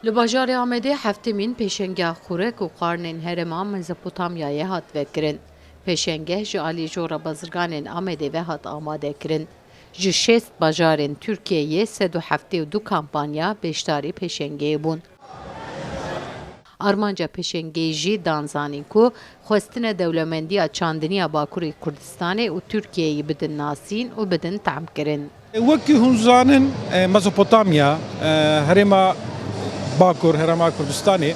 Li bajarê Amedê heftemîn pêşengeha xurek û xwarinên Herêma Mezopotamyayê hat vekirin. Pêşengeh ji alîjora bazirganên Amedê ve hat amadekirin. Ji 6 bajarên Tirkiyeyê 172 kampanya beşdarî pêşengeyê bûn. Armanca pêşengeyî jî danzanîn ku xwestina dewlemendiya çandiniya Bakurê Kurdistanê û Tirkiyeyê bidin nasîn û bidin temkirin. Wekî hûn zanin Mezopotamya, Herêma Bakur, Herêma Kurdistanê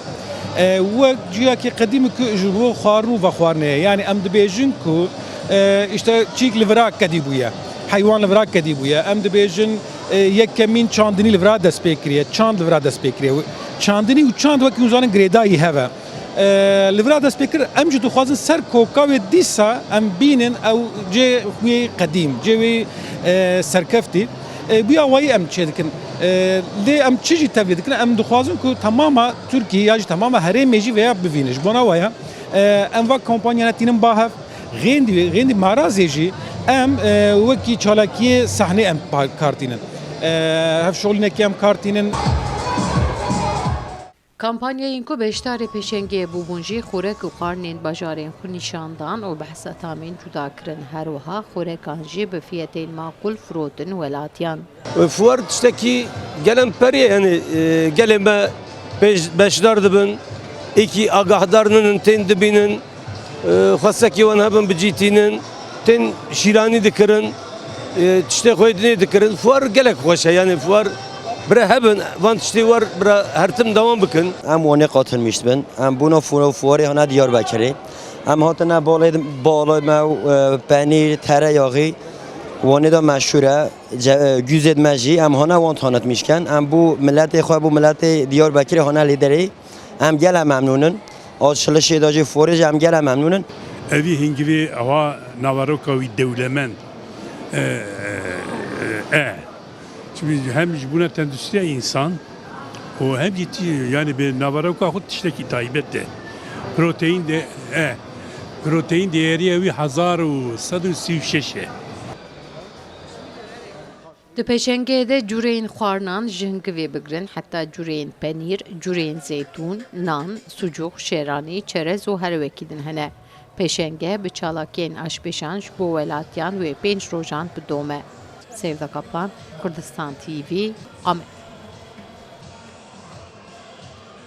wek ciyakê qedîm ku ji bo xwarin û vexwarinê yani em dibêjin ku işte çîk li vira kedî bûye, heywan li vira kedî bûye, em dibêjin yek kemîn çandinî li vira dest pê kiriye, çand li vira dest pê kiriye. Çandinî û çand wekî hûn zanin girêdayî heve. Li vira dest pê kir em jî dixwazin ser kokavê dîsa em bînin ew cê xwê qedîm, cê wê serkeftî. Buya wayî em çê dikin. Lê em çi jî tevlî dikin em dixwazin ku temama Tirkiye ya jî temama herêmê jî veya bivînin. Ji bona waya em vak kampanyana tînin bahev xêndî marazê jî em wekî çalakiyê sahnê em kartînin. Hevşolînekî em kartînin. Kampanyayên ku beşdarê pêşengeyê bûbûn jî xurek û xwarinên bajarên xwe nîşandan û behsa tamên cudakirin. Her wiha xurekan jî bi fiyetên maqûl firotin welatiyan. Fuar tiştekî gelem periye yani gelê me beşdar dibin, êkî agahdar tên dibînin, xwesekî wan hebin bicîtînin, tên şîranî dikirin, tiştê xwedinê dikirin. Fuar gelek xweş e yani fuar bira hebin van tiştê war bira her tim dewam bikin. Em wanê qatilmiş bin. Em bûna fuarê hene Diyarbekirê. Em hatine balê me penîr, tereyağî wanê da meşhûr e. Güzê me jî em hene wan tanîtmişken. Em bû milletê xwe bû milletê Diyarbekirê hene lêderê. Em gelek memnûnin. Açılışê da jî fuarê jî em gelek memnûnin. Evî hingivê awa navaroka wî dewlemend Çünkü hem buna endüstriya insan o hem yani bir navaroka xut tiştekî taybet de protein de protein değeri evi 1136 e. Di pêşengeyê de cureyên xwarinan ji hingivê bigirin, heta cureyên penîr, cureyên zeytûn, nan, sucuk, şêranî, çerez û her wekî din hene. Pêşengeh bi çalakiyên aşpêşan ji bo welatiyan wê 5 rojan bidome. Sevda Kaplan, Kurdistan TV, Amed.